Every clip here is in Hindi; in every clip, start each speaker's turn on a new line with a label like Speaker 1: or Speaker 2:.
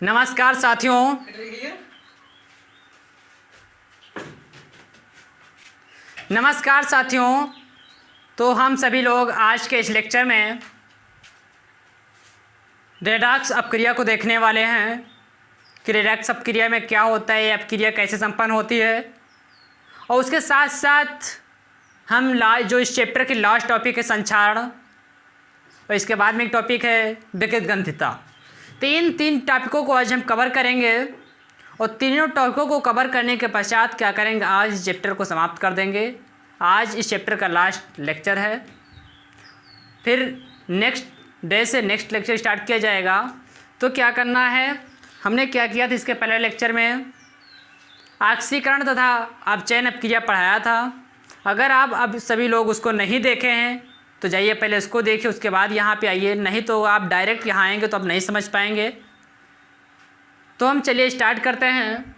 Speaker 1: नमस्कार साथियों। नमस्कार साथियों। तो हम सभी लोग आज के इस लेक्चर में रेडॉक्स अपक्रिया को देखने वाले हैं कि रेडॉक्स अपक्रिया में क्या होता है, ये अपक्रिया कैसे संपन्न होती है, और उसके साथ साथ हम जो इस चैप्टर की लास्ट टॉपिक है संक्षारण, और इसके बाद में एक टॉपिक है विकृत ग्रंथिता। तो इन तीन टॉपिकों को आज हम कवर करेंगे, और तीनों टॉपिकों को कवर करने के पश्चात क्या करेंगे, आज इस चैप्टर को समाप्त कर देंगे। आज इस चैप्टर का लास्ट लेक्चर है, फिर नेक्स्ट डे से नेक्स्ट लेक्चर स्टार्ट किया जाएगा। तो क्या करना है, हमने क्या किया था इसके पहले लेक्चर में ऑक्सीकरण तथा अपचयन अपक्रिया पढ़ाया था। अगर आप अब सभी लोग उसको नहीं देखे हैं तो जाइए पहले उसको देखिए, उसके बाद यहाँ पे आइए, नहीं तो आप डायरेक्ट यहाँ आएंगे तो आप नहीं समझ पाएंगे। तो हम चलिए स्टार्ट करते हैं।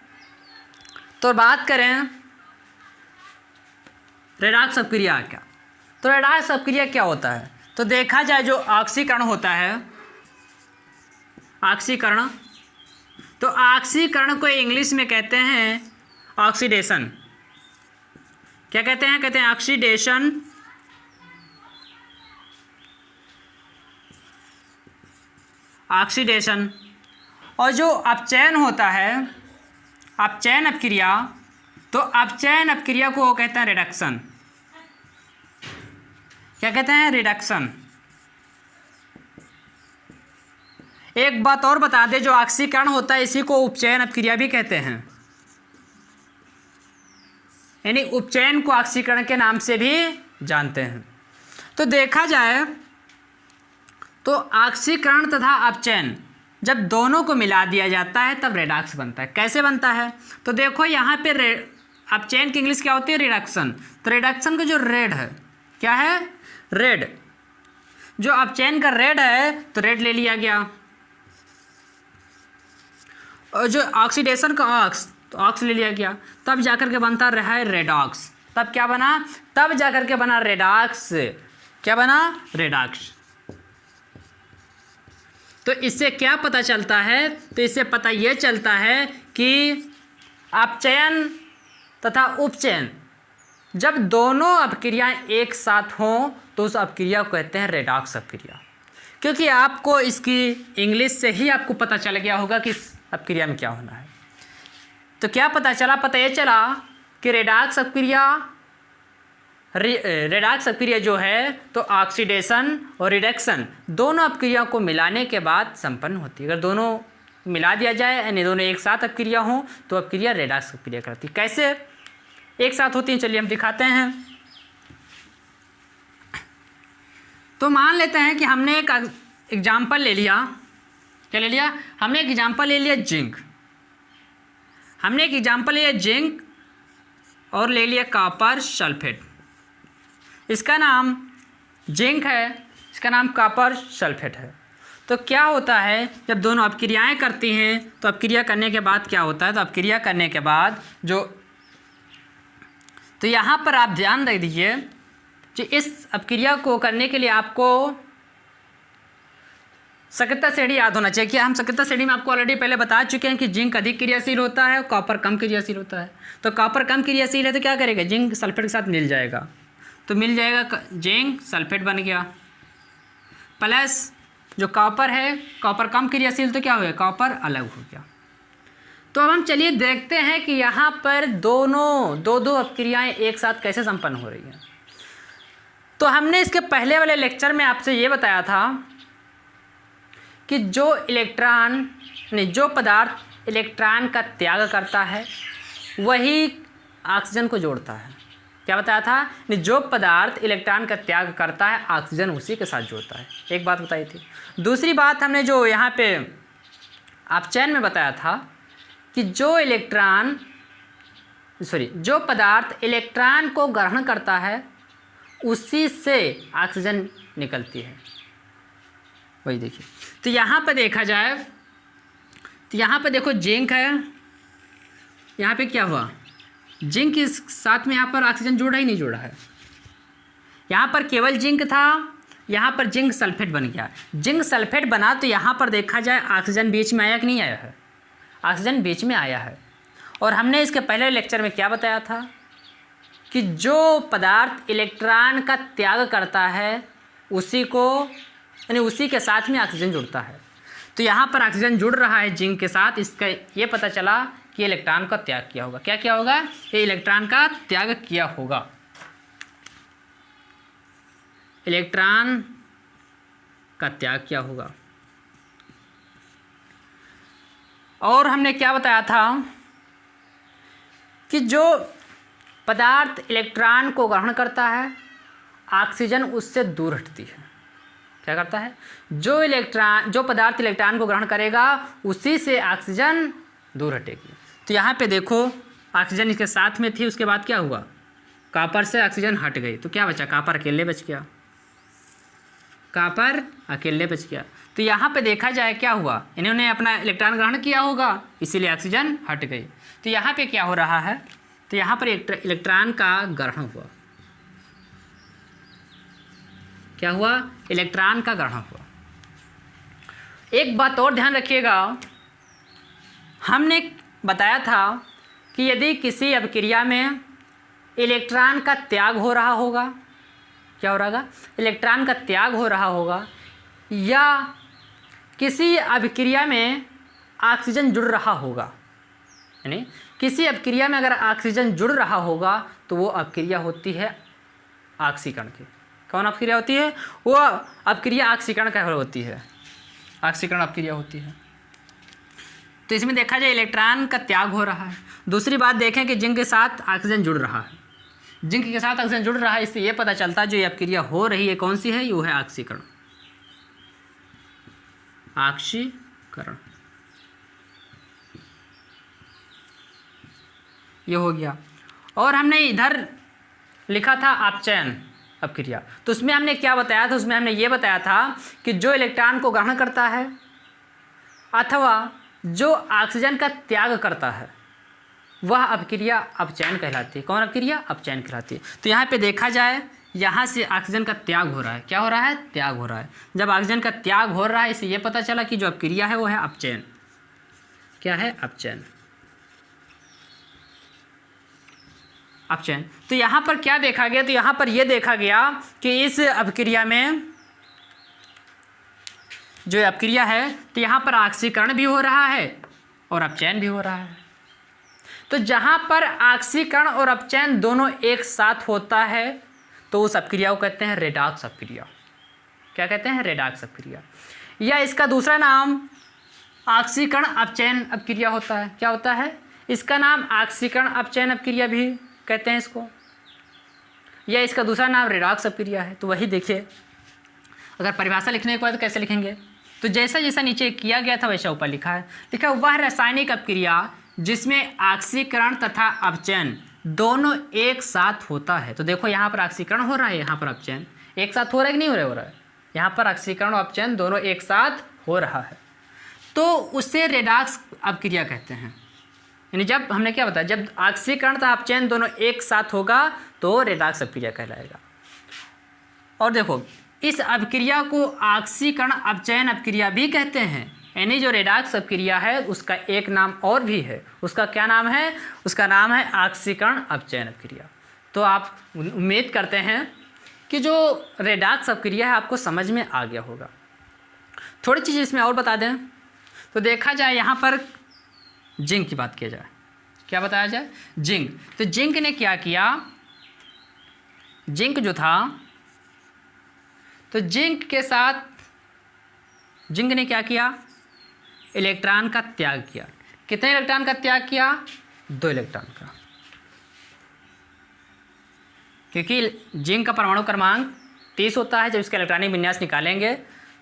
Speaker 1: तो बात करें रेडॉक्स अपक्रिया क्या, तो रेडॉक्स अपक्रिया क्या होता है। तो देखा जाए जो ऑक्सीकरण होता है, ऑक्सीकरण, तो ऑक्सीकरण को इंग्लिश में कहते हैं ऑक्सीडेशन। क्या कहते हैं, कहते हैं ऑक्सीडेशन। ऑक्सीडेशन। और जो अपचयन होता है, अपचयन अपक्रिया, तो अपचयन अपक्रिया को कहते हैं रिडक्शन। क्या कहते हैं, रिडक्शन। एक बात और बता दें, जो ऑक्सीकरण होता है इसी को उपचयन अपक्रिया भी कहते हैं, यानी उपचयन को ऑक्सीकरण के नाम से भी जानते हैं। तो देखा जाए तो ऑक्सीकरण तथा अपचयन जब दोनों को मिला दिया जाता है तब रेडॉक्स बनता है। कैसे बनता है, तो देखो यहाँ पे अपचयन की इंग्लिश क्या होती है, रिडक्शन। तो रिडक्शन का जो रेड है, क्या है, रेड। जो अपचयन का रेड है तो रेड ले लिया गया, और जो ऑक्सीडेशन का ऑक्स, तो ऑक्स ले लिया गया, तब जाकर के बनता रहा है रेडॉक्स। तब क्या बना, तब जाकर के बना रेडॉक्स। क्या बना, रेडॉक्स। तो इससे क्या पता चलता है, तो इससे पता ये चलता है कि अपचयन तथा उपचयन जब दोनों अपक्रियाएं एक साथ हों तो उस अपक्रिया को कहते हैं रेडॉक्स अपक्रिया। क्योंकि आपको इसकी इंग्लिश से ही आपको पता चल गया होगा कि इस अपक्रिया में क्या होना है। तो क्या पता चला, पता ये चला कि रेडॉक्स अपक्रिया जो है तो ऑक्सीडेशन और रिडक्शन दोनों अपक्रियाओं को मिलाने के बाद संपन्न होती है। अगर दोनों मिला दिया जाए यानी दोनों एक साथ अपक्रिया हो तो अपक्रिया रेडॉक्स अपक्रिया करती है। कैसे एक साथ होती है, चलिए हम दिखाते हैं। तो मान लेते हैं कि हमने एक एग्जाम्पल ले लिया, क्या ले लिया, हमने एक एग्जाम्पल ले लिया जिंक। हमने एक एग्जाम्पल लिया जिंक और ले लिया कॉपर सल्फेट। इसका नाम जिंक है, इसका नाम कॉपर सल्फेट है। तो क्या होता है, जब दोनों अपक्रियाएं करती हैं तो अपक्रिया करने के बाद क्या होता है, तो अपक्रिया करने के बाद जो, तो यहाँ पर आप ध्यान रख दीजिए कि इस अपक्रिया को करने के लिए आपको सक्रियता श्रेणी याद होना चाहिए। कि हम सक्रियता श्रेणी में आपको ऑलरेडी पहले बता चुके हैं कि जिंक अधिक क्रियाशील होता है और कॉपर कम क्रियाशील होता है। तो कॉपर कम क्रियाशील है तो क्या करेगा, जिंक सल्फेट के साथ मिल जाएगा, तो मिल जाएगा जिंक सल्फेट बन गया, प्लस जो कॉपर है, कॉपर कम क्रियाशील तो क्या हो गया, कॉपर अलग हो गया। तो अब हम चलिए देखते हैं कि यहाँ पर दोनों दो अपक्रियाएं एक साथ कैसे संपन्न हो रही हैं। तो हमने इसके पहले वाले लेक्चर में आपसे ये बताया था कि जो इलेक्ट्रॉन नहीं, जो पदार्थ इलेक्ट्रॉन का त्याग करता है वही ऑक्सीजन को जोड़ता है। क्या बताया था, नहीं, जो पदार्थ इलेक्ट्रॉन का त्याग करता है ऑक्सीजन उसी के साथ जोड़ता है। एक बात बताई थी। दूसरी बात हमने जो यहाँ पे अपचयन में बताया था कि जो पदार्थ इलेक्ट्रॉन को ग्रहण करता है उसी से ऑक्सीजन निकलती है, वही देखिए। तो यहाँ पर देखा जाए तो यहाँ पर देखो जिंक है, यहाँ पे क्या हुआ, जिंक के साथ में यहाँ पर ऑक्सीजन जोड़ा ही नहीं जोड़ा है। यहाँ पर केवल जिंक था यहाँ पर जिंक सल्फेट बन गया। जिंक सल्फेट बना तो यहाँ पर देखा जाए ऑक्सीजन बीच में आया कि नहीं आया है? ऑक्सीजन बीच में आया है। और हमने इसके पहले लेक्चर में क्या बताया था कि जो पदार्थ इलेक्ट्रॉन का त्याग करता है उसी को, यानी उसी के साथ में ऑक्सीजन जुड़ता है। तो यहाँ पर ऑक्सीजन जुड़ रहा है जिंक के साथ, इसका ये पता चला कि इलेक्ट्रॉन का त्याग किया होगा। क्या किया होगा? ये इलेक्ट्रॉन का त्याग किया होगा। इलेक्ट्रॉन का त्याग किया होगा। और हमने क्या बताया था कि जो पदार्थ इलेक्ट्रॉन को ग्रहण करता है ऑक्सीजन उससे दूर हटती है। क्या करता है? जो पदार्थ इलेक्ट्रॉन को ग्रहण करेगा उसी से ऑक्सीजन दूर हटेगी। तो यहाँ पे देखो ऑक्सीजन इसके साथ में थी, उसके बाद क्या हुआ? कॉपर से ऑक्सीजन हट गई तो क्या बचा? कॉपर अकेले बच गया। कॉपर अकेले बच गया। तो यहाँ पे देखा जाए क्या हुआ? इन्होंने अपना इलेक्ट्रॉन ग्रहण किया होगा इसीलिए ऑक्सीजन हट गई। तो यहाँ पे क्या हो रहा है? तो यहाँ पर इलेक्ट्रॉन का ग्रहण हुआ। क्या हुआ? इलेक्ट्रॉन का ग्रहण हुआ। एक बात और ध्यान रखिएगा, हमने बताया था कि यदि किसी अभिक्रिया में इलेक्ट्रॉन का त्याग हो रहा होगा, क्या हो रहा होगा? इलेक्ट्रॉन का त्याग हो रहा होगा, या किसी अभिक्रिया में ऑक्सीजन जुड़ रहा होगा, यानी किसी अभिक्रिया में अगर ऑक्सीजन जुड़ रहा होगा तो वो अभिक्रिया होती है ऑक्सीकरण की। कौन अभिक्रिया होती है? वो अभिक्रिया ऑक्सीकरण का होती है, ऑक्सीकरण अभिक्रिया होती है। तो इसमें देखा जाए इलेक्ट्रॉन का त्याग हो रहा है। दूसरी बात देखें कि जिंक के साथ ऑक्सीजन जुड़ रहा है, जिंक के साथ ऑक्सीजन जुड़ रहा है, इससे ये पता चलता है जो ये अभिक्रिया हो रही है कौन सी है? ये है ऑक्सीकरण। ऑक्सीकरण ये हो गया। और हमने इधर लिखा था अपचयन अभिक्रिया, तो उसमें हमने क्या बताया था? उसमें हमने ये बताया था कि जो इलेक्ट्रॉन को ग्रहण करता है अथवा जो ऑक्सीजन का त्याग करता है वह अभिक्रिया अपचयन कहलाती है। कौन अभिक्रिया? अपचयन कहलाती है। तो यहाँ पे देखा जाए यहाँ से ऑक्सीजन का त्याग हो रहा है। क्या हो रहा है? त्याग हो रहा है। जब ऑक्सीजन का त्याग हो रहा है इससे ये पता चला कि जो अभिक्रिया है वो है अपचयन। क्या है? अपचयन। अपचयन। तो यहाँ पर क्या देखा गया? तो यहाँ पर यह देखा गया कि इस अभिक्रिया में जो अभिक्रिया है तो यहाँ पर ऑक्सीकरण भी हो रहा है और अपचयन भी हो रहा है। तो जहाँ पर ऑक्सीकरण और अपचयन दोनों एक साथ होता है तो उस अभिक्रिया को कहते हैं रेडॉक्स अभिक्रिया। क्या कहते हैं? रेडॉक्स अभिक्रिया। या इसका दूसरा नाम ऑक्सीकरण अपचयन अभिक्रिया होता है। क्या होता है? इसका नाम ऑक्सीकरण अपचयन अभिक्रिया भी कहते हैं इसको, या इसका दूसरा नाम रेडॉक्स अभिक्रिया है। तो वही देखिए, अगर परिभाषा लिखने के बाद तो कैसे लिखेंगे? तो जैसा जैसा नीचे किया गया था वैसा ऊपर लिखा है। लिखा वह रासायनिक अभिक्रिया जिसमें ऑक्सीकरण तथा अपचयन दोनों एक साथ होता है। तो देखो यहाँ पर ऑक्सीकरण हो रहा है, यहाँ पर अपचयन एक साथ हो रहा है कि नहीं हो रहा है? यहाँ पर ऑक्सीकरण और अपचयन दोनों एक साथ हो रहा है, तो उसे रेडॉक्स अभिक्रिया कहते हैं। यानी जब हमने क्या बताया, जब ऑक्सीकरण तथा अपचयन दोनों एक साथ होगा तो रेडॉक्स अभिक्रिया कहलाएगा। और देखो इस अभिक्रिया को ऑक्सीकरण अपचयन अभिक्रिया भी कहते हैं। यानी जो रेडॉक्स अभिक्रिया है उसका एक नाम और भी है। उसका क्या नाम है? उसका नाम है ऑक्सीकरण अपचयन अभिक्रिया। तो आप उम्मीद करते हैं कि जो रेडॉक्स अभिक्रिया है आपको समझ में आ गया होगा। थोड़ी चीज़ इसमें और बता दें तो देखा जाए यहाँ पर जिंक की बात किया जाए, क्या बताया जाए? जिंक। तो जिंक ने क्या किया? जिंक जो था तो जिंक के साथ जिंक ने क्या किया? इलेक्ट्रॉन का त्याग किया। कितने इलेक्ट्रॉन का त्याग किया? 2 इलेक्ट्रॉन का, क्योंकि जिंक का परमाणु क्रमांक 30 होता है। जब इसका इलेक्ट्रॉनिक विन्यास निकालेंगे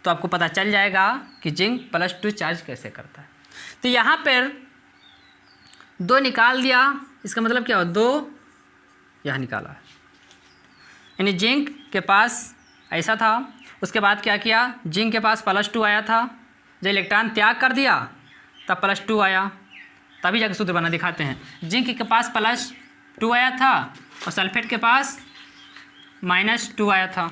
Speaker 1: तो आपको पता चल जाएगा कि जिंक +2 चार्ज कैसे करता है। तो यहाँ पर 2 निकाल दिया, इसका मतलब क्या हो? 2 यहाँ निकाला है, यानी जिंक के पास ऐसा था। उसके बाद क्या किया? जिंक के पास +2 आया था, जब इलेक्ट्रॉन त्याग कर दिया तब +2 आया, तभी जाकर सूत्र बना दिखाते हैं। जिंक के पास +2 आया था और सल्फेट के पास -2 आया था।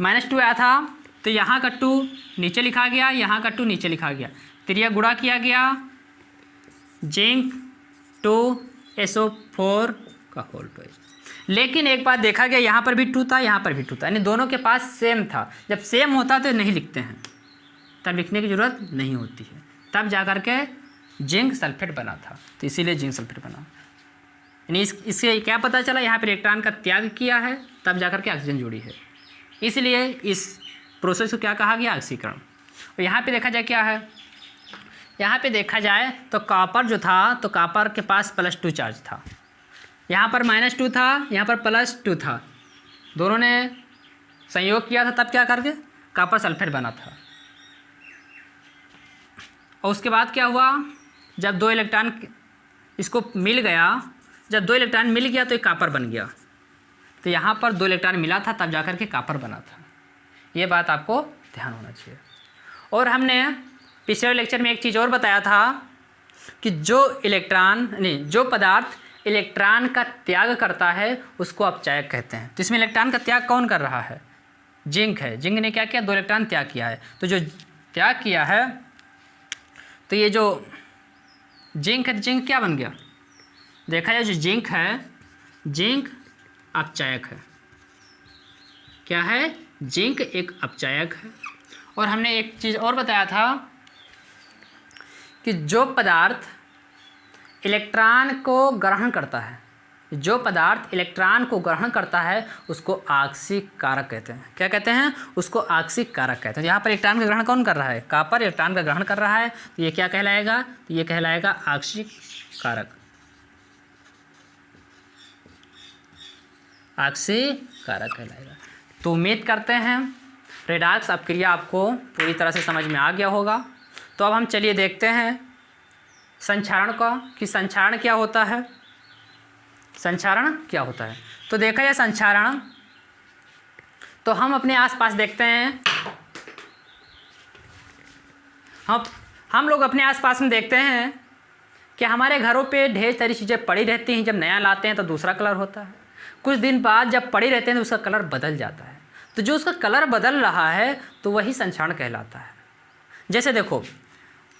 Speaker 1: -2 आया था तो यहाँ का 2 नीचे लिखा गया, यहाँ का 2 नीचे लिखा गया, त्रिया गुणा किया गया, जिंक 2SO4 का होल 2। लेकिन एक बात देखा गया, यहाँ पर भी 2 था, यहाँ पर भी 2 था, यानी दोनों के पास सेम था। जब सेम होता तो नहीं लिखते हैं, तब लिखने की ज़रूरत नहीं होती है, तब जा कर के जिंक सल्फेट बना था, तो इसीलिए जिंक सल्फेट बना। यानी इससे क्या पता चला, यहाँ पर इलेक्ट्रॉन का त्याग किया है, तब जा कर के ऑक्सीजन जुड़ी है, इसलिए इस प्रोसेस को क्या कहा गया, ऑक्सीकरण। और यहाँ पे देखा जाए क्या है, यहाँ पे देखा जाए तो कॉपर जो था, तो कॉपर के पास +2 चार्ज था, यहाँ पर -2 था, यहाँ पर +2 था, दोनों ने संयोग किया था, तब क्या करके कॉपर सल्फेट बना था। और उसके बाद क्या हुआ, जब 2 इलेक्ट्रॉन इसको मिल गया, जब 2 इलेक्ट्रॉन मिल गया तो एक कॉपर बन गया, तो यहाँ पर 2 इलेक्ट्रॉन मिला था, तब जाकर के कॉपर बना था। ये बात आपको ध्यान होना चाहिए। और हमने पिछले लेक्चर में एक चीज़ और बताया था कि जो पदार्थ इलेक्ट्रॉन का त्याग करता है उसको अपचायक कहते हैं। तो इसमें इलेक्ट्रॉन का त्याग कौन कर रहा है, जिंक है। जिंक ने क्या किया, 2 इलेक्ट्रॉन त्याग किया है, तो जो त्याग किया है, तो ये जो जिंक है, जिंक क्या बन गया, देखा जाए जो जिंक है, जिंक अपचायक है। क्या है, जिंक एक अपचायक है। और हमने एक चीज़ और बताया था कि जो पदार्थ इलेक्ट्रॉन को ग्रहण करता है, जो पदार्थ इलेक्ट्रॉन को ग्रहण करता है उसको आक्सीय कारक कहते हैं। क्या कहते हैं, उसको आक्सीय कारक कहते हैं। यहाँ पर इलेक्ट्रॉन का ग्रहण कौन कर रहा है, कॉपर इलेक्ट्रॉन का ग्रहण कर रहा है, तो ये क्या कहलाएगा, तो ये कहलाएगा आक्सीय कारक, आक्सीय कारक कहलाएगा। तो उम्मीद करते हैं रेडॉक्स अपक्रिया आपको पूरी तरह से समझ में आ गया होगा। तो अब हम चलिए देखते हैं संक्षारण का, कि संक्षारण क्या होता है, संक्षारण क्या होता है। तो देखा जाए संक्षारण, तो हम अपने आसपास देखते हैं, हम लोग अपने आसपास में देखते हैं कि हमारे घरों पे ढेर सारी चीज़ें पड़ी रहती हैं। जब नया लाते हैं तो दूसरा कलर होता है, कुछ दिन बाद जब पड़ी रहते हैं तो उसका कलर बदल जाता है। तो जो उसका कलर बदल रहा है तो वही संक्षारण कहलाता है। जैसे देखो,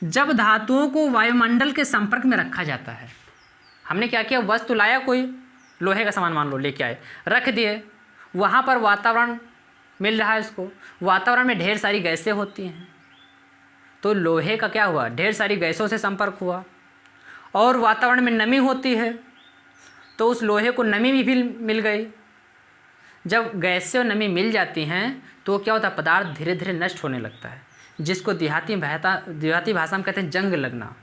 Speaker 1: जब धातुओं को वायुमंडल के संपर्क में रखा जाता है, हमने क्या किया, वस्तु लाया, कोई लोहे का सामान मान लो लेके आए, रख दिए, वहाँ पर वातावरण मिल रहा है इसको, वातावरण में ढेर सारी गैसें होती हैं, तो लोहे का क्या हुआ, ढेर सारी गैसों से संपर्क हुआ, और वातावरण में नमी होती है तो उस लोहे को नमी भी मिल गई। जब गैस से और नमी मिल जाती हैं तो क्या होता है, पदार्थ धीरे धीरे नष्ट होने लगता है, जिसको देहाती भाषा में कहते हैं जंग लगना।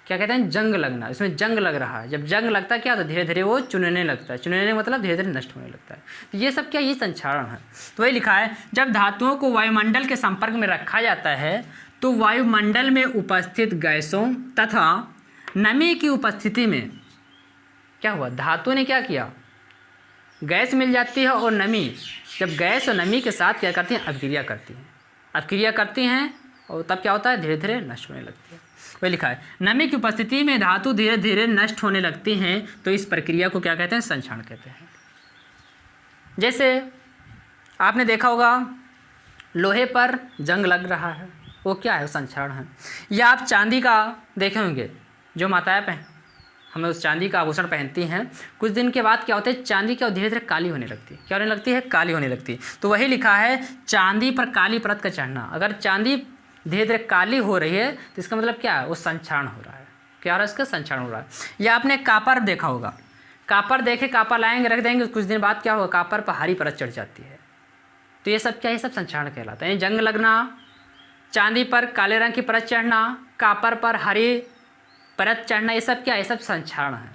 Speaker 1: क्या कहते हैं, जंग लगना। इसमें जंग लग रहा है, जब जंग लगता है क्या होता है, धीरे धीरे वो चुनने लगता है, चुनने मतलब धीरे धीरे नष्ट होने लगता है। तो ये सब क्या, ये संक्षारण है। तो वही लिखा है, जब धातुओं को वायुमंडल के संपर्क में रखा जाता है तो वायुमंडल में उपस्थित गैसों तथा नमी की उपस्थिति में क्या हुआ, धातु ने क्या किया, गैस मिल जाती है और नमी, जब गैस और नमी के साथ क्या करती हैं, अभिक्रिया करती हैं, अभिक्रिया करती हैं, और तब क्या होता है, धीरे धीरे नष्ट होने लगती है। वही लिखा है, नमी की उपस्थिति में धातु धीरे धीरे नष्ट होने लगती हैं, तो इस प्रक्रिया को क्या कहते हैं, संक्षारण कहते हैं। जैसे आपने देखा होगा लोहे पर जंग लग रहा है, वो क्या है, संक्षारण है। या आप चांदी का देखे होंगे, जो माताएं हमें उस चांदी का आभूषण पहनती हैं, कुछ दिन के बाद क्या होता है, चांदी क्या धीरे धीरे काली होने लगती है। क्या होने लगती है, काली होने लगती है। तो वही लिखा है, चांदी पर काली परत का चढ़ना। अगर चांदी धीरे धीरे काली हो रही है तो इसका मतलब क्या है, वो संक्षारण हो रहा है। क्या हो रहा है, इसका संक्षारण हो रहा है। या आपने कापर देखा होगा, कापर देखे, कापर लाएंगे रख देंगे, कुछ दिन बाद क्या होगा, कापर पर हरी परत चढ़ जाती है। तो ये सब क्या, ये सब संक्षारण कहलाता है। जंग लगना, चांदी पर काले रंग की परत चढ़ना, कापर पर हरी परत चढ़ना, ये सब क्या, ये सब संक्षारण है।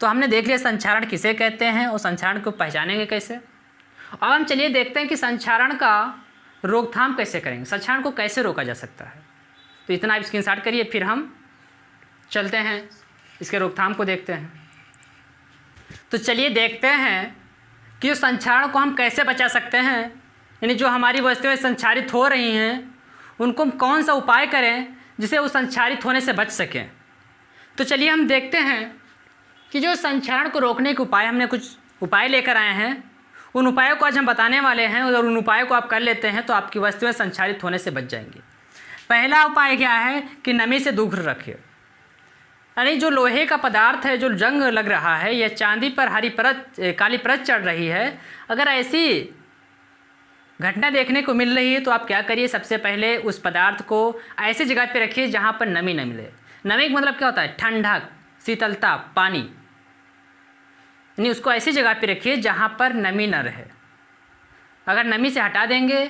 Speaker 1: तो हमने देख लिया संक्षारण किसे कहते हैं और संक्षारण को पहचानेंगे कैसे। अब हम चलिए देखते हैं कि संक्षारण का रोकथाम कैसे करेंगे, संक्षारण को कैसे रोका जा सकता है। तो इतना आप स्क्रीनशॉट करिए, फिर हम चलते हैं इसके रोकथाम को देखते हैं। तो चलिए देखते हैं कि संक्षारण को हम कैसे बचा सकते हैं, यानी जो हमारी वस्तुएं संक्षारित हो रही हैं उनको हम कौन सा उपाय करें जिससे वो संक्षारित होने से बच सकें। तो चलिए हम देखते हैं कि जो संक्षारण को रोकने के उपाय, हमने कुछ उपाय लेकर आए हैं, उन उपायों को आज हम बताने वाले हैं, और उन उपायों को आप कर लेते हैं तो आपकी वस्तुएं संक्षारित होने से बच जाएंगी। पहला उपाय क्या है कि नमी से दूर रखिए। यानी जो लोहे का पदार्थ है, जो जंग लग रहा है या चांदी पर हरी परत काली परत चढ़ रही है, अगर ऐसी घटना देखने को मिल रही है तो आप क्या करिए, सबसे पहले उस पदार्थ को ऐसी जगह पे रखिए जहाँ पर नमी न मिले। नमी का मतलब क्या होता है? ठंडक, शीतलता, पानी। यानी उसको ऐसी जगह पे रखिए जहाँ पर नमी न रहे। अगर नमी से हटा देंगे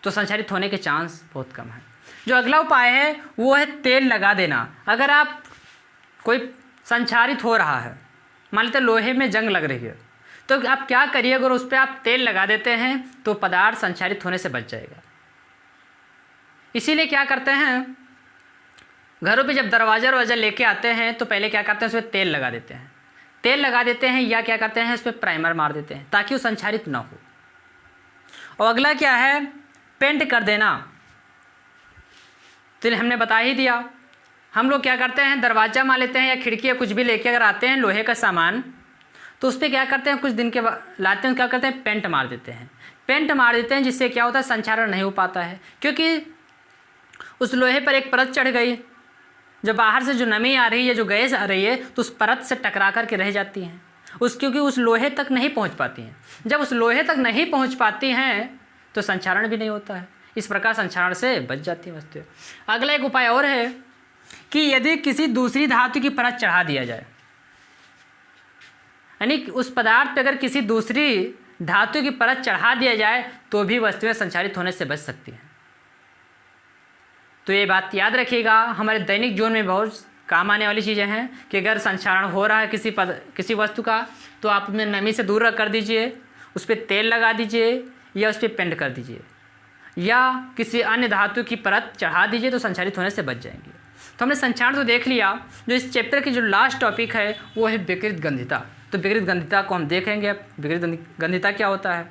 Speaker 1: तो संचारित होने के चांस बहुत कम है। जो अगला उपाय है वो है तेल लगा देना। अगर आप कोई संचारित हो रहा है, मान लेते लोहे में जंग लग रही है, तो आप क्या करिए, अगर उस पर आप तेल लगा देते हैं तो पदार्थ संचारित होने से बच जाएगा। इसीलिए क्या करते हैं, घरों पे जब दरवाज़ा लेके आते हैं तो पहले क्या करते हैं, उसमें तेल लगा देते हैं। तेल लगा देते हैं या क्या करते हैं, उस पर प्राइमर मार देते हैं ताकि वो संचारित ना हो। और अगला क्या है, पेंट कर देना। तो हमने बता ही दिया। हम लोग क्या करते हैं, दरवाज़ा मान लेते हैं या खिड़की या कुछ भी लेके अगर आते हैं लोहे का सामान, तो उस पर क्या करते हैं, कुछ दिन के बाद लाते हैं, क्या करते हैं, पेंट मार देते हैं। पेंट मार देते हैं जिससे क्या होता है, संचारण नहीं हो पाता है, क्योंकि उस लोहे पर एक परत चढ़ गई। जब बाहर से जो नमी आ रही है, जो गैस आ रही है, तो उस परत से टकरा करके रह जाती हैं, क्योंकि उस लोहे तक नहीं पहुंच पाती हैं। जब उस लोहे तक नहीं पहुंच पाती हैं तो संचारण भी नहीं होता है। इस प्रकार संचारण से बच जाती है वस्तुएं। अगला एक उपाय और है कि यदि किसी दूसरी धातु की परत चढ़ा दिया जाए, यानी उस पदार्थ पर अगर किसी दूसरी धातु की परत चढ़ा दिया जाए तो भी वस्तुएं संचारित होने से बच सकती हैं। तो ये बात याद रखिएगा, हमारे दैनिक जीवन में बहुत काम आने वाली चीज़ें हैं कि अगर संचारण हो रहा है किसी वस्तु का, तो आप अपने नमी से दूर कर दीजिए, उस पर तेल लगा दीजिए या उस पर पेंट कर दीजिए या किसी अन्य धातु की परत चढ़ा दीजिए, तो संचारित होने से बच जाएंगे। तो हमने संचारण तो देख लिया। जो इस चैप्टर की जो लास्ट टॉपिक है वो है विकृत गंधिता। तो विकृत गंधिता को हम देखेंगे। अब विकृत गंधिता क्या होता है,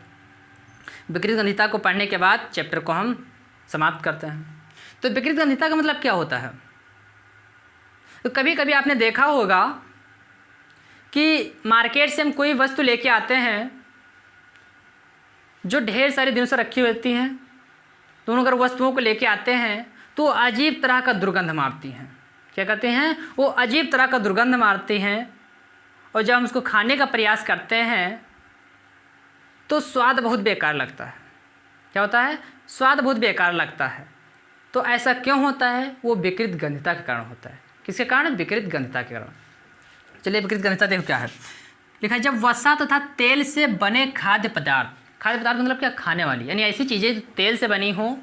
Speaker 1: विकृत गंधिता को पढ़ने के बाद चैप्टर को हम समाप्त करते हैं। तो विकृत गंधिता का मतलब क्या होता है, तो कभी कभी आपने देखा होगा कि मार्केट से हम कोई वस्तु लेके आते हैं जो ढेर सारे दिनों से रखी होती हैं, तो उन अगर वस्तुओं को लेके आते हैं तो अजीब तरह का दुर्गंध मारती हैं। क्या कहते हैं, वो अजीब तरह का दुर्गंध मारती हैं, और जब हम उसको खाने का प्रयास करते हैं तो स्वाद बहुत बेकार लगता है। क्या होता है, स्वाद बहुत बेकार लगता है। तो ऐसा क्यों होता है, वो विकृत गंधिता के कारण होता है। किसके कारण, विकृत गंधिता के कारण। चलिए विकृत गंधिता देखो क्या है। लिखा है, जब वसा तथा तेल से बने खाद्य पदार्थ, खाद्य पदार्थ मतलब क्या, खाने वाली, यानी ऐसी चीज़ें जो तेल से बनी हो,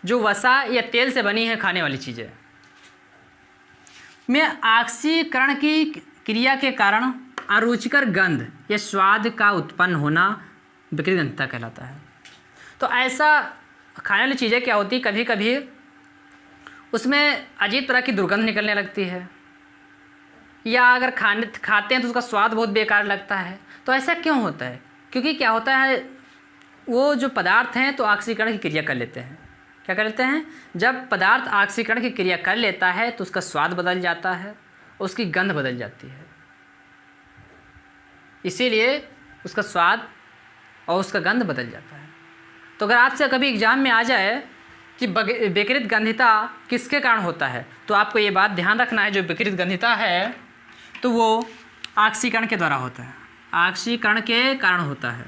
Speaker 1: जो वसा या तेल से बनी है, खाने वाली चीज़ें में ऑक्सीकरण की क्रिया के कारण अरुचिकर गंध या स्वाद का उत्पन्न होना विकृत गंधिता कहलाता है। तो ऐसा खाने वाली चीज़ें क्या होती, कभी कभी उसमें अजीब तरह की दुर्गंध निकलने लगती है, या अगर खाते हैं तो उसका स्वाद बहुत बेकार लगता है। तो ऐसा क्यों होता है, क्योंकि क्या होता है, वो जो पदार्थ हैं तो ऑक्सीकरण की क्रिया कर लेते हैं। क्या कर लेते हैं, जब पदार्थ ऑक्सीकरण की क्रिया कर लेता है तो उसका स्वाद बदल जाता है, उसकी गंध बदल जाती है, इसीलिए उसका स्वाद और उसका गंध बदल जाता है। तो अगर आपसे कभी एग्जाम में आ जाए कि विकृत गंधिता किसके कारण होता है, तो आपको ये बात ध्यान रखना है, जो विकृत गंधिता है तो वो ऑक्सीकरण के द्वारा होता है, ऑक्सीकरण के कारण होता है।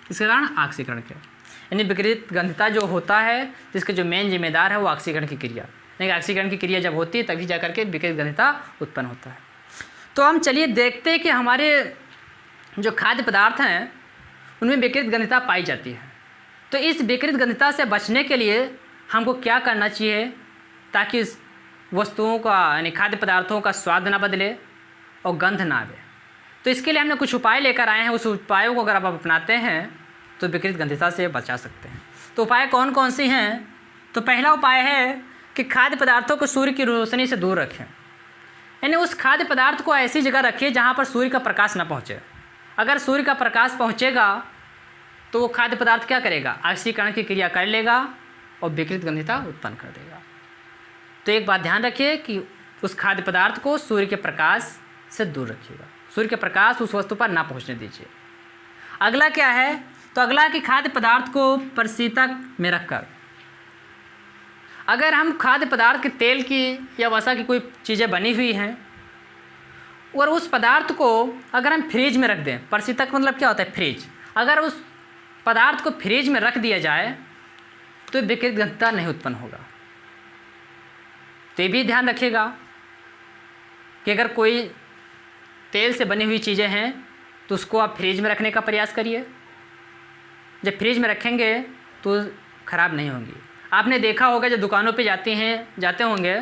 Speaker 1: किसके कारण, ऑक्सीकरण के। यानी विकृत गंधिता जो होता है, जिसके जो मेन जिम्मेदार है वो ऑक्सीकरण की क्रिया, यानी ऑक्सीकरण की क्रिया जब होती है तभी जा करके विकृत गंधिता उत्पन्न होता है। तो हम चलिए देखते हैं कि हमारे जो खाद्य पदार्थ हैं उनमें विकृत गंधिता पाई जाती है। तो इस विकृत गंधिता से बचने के लिए हमको क्या करना चाहिए, ताकि इस वस्तुओं का, यानी खाद्य पदार्थों का स्वाद ना बदले और गंध ना आवे। तो इसके लिए हमने कुछ उपाय लेकर आए हैं। उस उपायों को अगर आप अपनाते हैं तो विकृत गंधिता से बचा सकते हैं। तो उपाय कौन कौन से हैं, तो पहला उपाय है कि खाद्य पदार्थों को सूर्य की रोशनी से दूर रखें। यानी उस खाद्य पदार्थ को ऐसी जगह रखिए जहाँ पर सूर्य का प्रकाश ना पहुँचे। अगर सूर्य का प्रकाश पहुँचेगा तो वो खाद्य पदार्थ क्या करेगा, ऑक्सीकरण की क्रिया कर लेगा और विकृत गंधिता उत्पन्न कर देगा। तो एक बात ध्यान रखिए कि उस खाद्य पदार्थ को सूर्य के प्रकाश से दूर रखिएगा, सूर्य के प्रकाश उस वस्तु पर ना पहुंचने दीजिए। अगला क्या है, तो अगला कि खाद्य पदार्थ को परिशीतक में रखकर, अगर हम खाद्य पदार्थ के तेल की या वसा की कोई चीज़ें बनी हुई हैं और उस पदार्थ को अगर हम फ्रिज में रख दें, परिशीतक मतलब क्या होता है, फ्रिज, अगर उस पदार्थ को फ्रिज में रख दिया जाए तो विकृत गंधता नहीं उत्पन्न होगा। तो ये भी ध्यान रखिएगा कि अगर कोई तेल से बनी हुई चीज़ें हैं तो उसको आप फ्रिज में रखने का प्रयास करिए। जब फ्रिज में रखेंगे तो ख़राब नहीं होंगी। आपने देखा होगा जब दुकानों पे जाते होंगे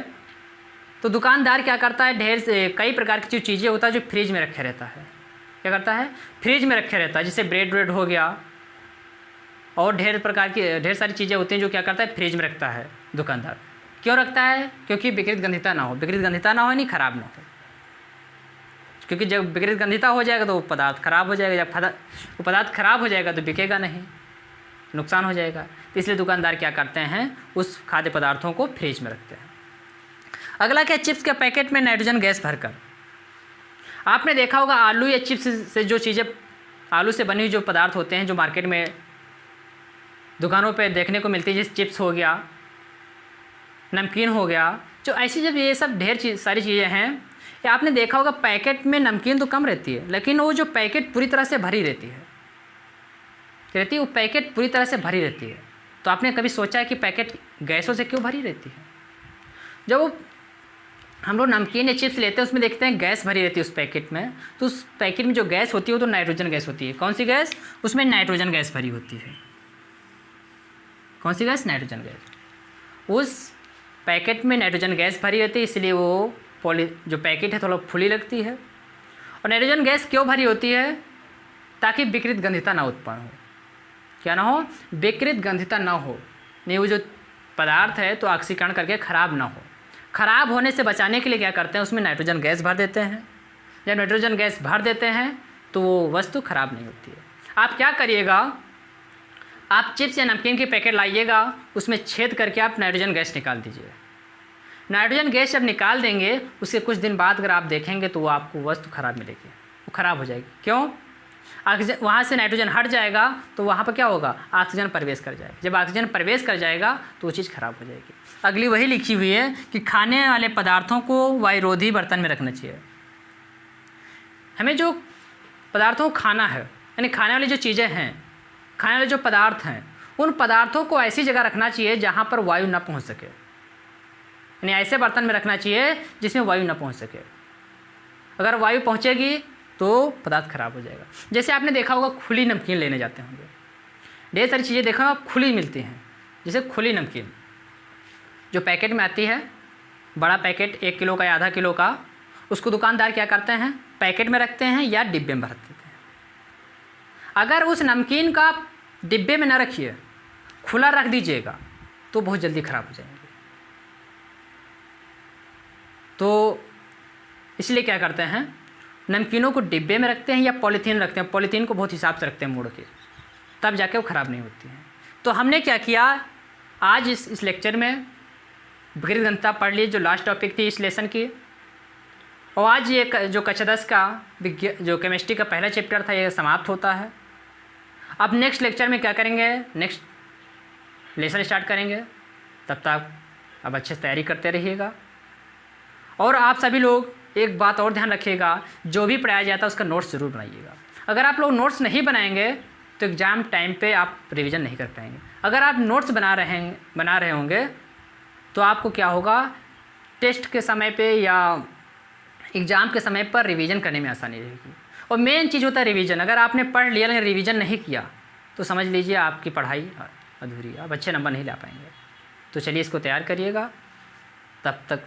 Speaker 1: तो दुकानदार क्या करता है, ढेर से कई प्रकार की जो चीज़ें होता है जो फ्रिज में रखे रहता है, क्या करता है, फ्रिज में रखे रहता है। जैसे ब्रेड हो गया और ढेर सारी चीज़ें होती हैं जो क्या करता है, फ्रिज में रखता है दुकानदार। क्यों रखता है, क्योंकि विकृत गंधिता ना हो, विकृत गंधिता ना हो यानी ख़राब ना हो। क्योंकि जब विकृत गंधिता हो जाएगा तो वो पदार्थ ख़राब हो जाएगा, जब वो पदार्थ ख़राब हो जाएगा तो बिकेगा नहीं, नुकसान हो जाएगा। तो इसलिए दुकानदार क्या करते हैं, उस खाद्य पदार्थों को फ्रिज में रखते हैं। अगला क्या, चिप्स के पैकेट में नाइट्रोजन गैस भरकर। आपने देखा होगा आलू या चिप्स से जो चीज़ें, आलू से बनी हुई जो पदार्थ होते हैं जो मार्केट में दुकानों पे देखने को मिलती है, जैसे चिप्स हो गया, नमकीन हो गया, जो ऐसी जब ये सब सारी चीज़ें हैं, या आपने देखा होगा पैकेट में नमकीन तो कम रहती है लेकिन वो जो पैकेट पूरी तरह से भरी रहती है, वो पैकेट पूरी तरह से भरी रहती है। तो आपने कभी सोचा है कि पैकेट गैसों से क्यों भरी रहती है? जब वो हम लोग नमकीन या चिप्स लेते हैं उसमें देखते हैं गैस भरी रहती है उस पैकेट में, तो उस पैकेट में जो गैस होती है वो तो नाइट्रोजन गैस होती है। कौन सी गैस? उसमें नाइट्रोजन गैस भरी होती है। कौन सी गैस? Nitrogen gas. उस पैकेट में नाइट्रोजन गैस भरी रहती है, इसलिए वो जो पैकेट है थोड़ा फुली लगती है। और नाइट्रोजन गैस क्यों भरी होती है? ताकि विकृत गंधिता ना उत्पन्न हो। क्या ना हो? विकृत गंधिता ना हो, नहीं वो जो पदार्थ है तो ऑक्सीकरण करके ख़राब ना हो। ख़राब होने से बचाने के लिए क्या करते हैं, उसमें नाइट्रोजन गैस भर देते हैं। जब नाइट्रोजन गैस भर देते हैं तो वो वस्तु ख़राब नहीं होती है। आप क्या करिएगा, आप चिप्स या नमकीन की पैकेट लाइएगा, उसमें छेद करके आप नाइट्रोजन गैस निकाल दीजिए। नाइट्रोजन गैस जब निकाल देंगे उसके कुछ दिन बाद अगर आप देखेंगे तो वो आपको वस्तु ख़राब मिलेगी, वो ख़राब हो जाएगी। क्यों? ऑक्सीजन, वहाँ से नाइट्रोजन हट जाएगा तो वहाँ पर क्या होगा, ऑक्सीजन प्रवेश कर जाएगा। जब ऑक्सीजन प्रवेश कर जाएगा तो वो चीज़ ख़राब हो जाएगी। अगली वही लिखी हुई है कि खाने वाले पदार्थों को वायुरोधी बर्तन में रखना चाहिए। हमें जो पदार्थों को खाना है, यानी खाने वाली जो चीज़ें हैं, खाने वाले जो पदार्थ हैं, उन पदार्थों को ऐसी जगह रखना चाहिए जहाँ पर वायु ना पहुँच सके, यानी ऐसे बर्तन में रखना चाहिए जिसमें वायु ना पहुँच सके। अगर वायु पहुँचेगी तो पदार्थ खराब हो जाएगा। जैसे आपने देखा होगा खुली नमकीन लेने जाते होंगे, ढेर सारी चीज़ें देखा आप खुली मिलती हैं। जैसे खुली नमकीन जो पैकेट में आती है, बड़ा पैकेट 1 किलो का या आधा किलो का, उसको दुकानदार क्या करते हैं, पैकेट में रखते हैं या डिब्बे में रख देते हैं। अगर उस नमकीन का डिब्बे में ना रखिए, खुला रख दीजिएगा तो बहुत जल्दी ख़राब हो जाएंगे। तो इसलिए क्या करते हैं, नमकीनों को डिब्बे में रखते हैं या पॉलीथीन रखते हैं। पॉलीथीन को बहुत हिसाब से रखते हैं मोड़ के, तब जाके वो ख़राब नहीं होती हैं। तो हमने क्या किया, आज इस लेक्चर में विकृत गंधिता पढ़ ली, जो लास्ट टॉपिक थी इस लेसन की। और आज ये जो कक्षा 10 का जो केमिस्ट्री का पहला चैप्टर था ये समाप्त होता है। अब नेक्स्ट लेक्चर में क्या करेंगे, नेक्स्ट लेसन स्टार्ट करेंगे। तब तक अब अच्छे से तैयारी करते रहिएगा। और आप सभी लोग एक बात और ध्यान रखिएगा, जो भी पढ़ाया जाता है उसका नोट्स ज़रूर बनाइएगा। अगर आप लोग नोट्स नहीं बनाएंगे तो एग्ज़ाम टाइम पे आप रिवीजन नहीं कर पाएंगे। अगर आप नोट्स बना रहे होंगे तो आपको क्या होगा, टेस्ट के समय पे या एग्ज़ाम के समय पर रिवीजन करने में आसानी रहेगी। और मेन चीज़ होता है रिवीजन। अगर आपने पढ़ लिया लेकिन रिवीजन नहीं किया तो समझ लीजिए आपकी पढ़ाई अधूरी है, आप अच्छे नंबर नहीं ला पाएंगे। तो चलिए इसको तैयार करिएगा। तब तक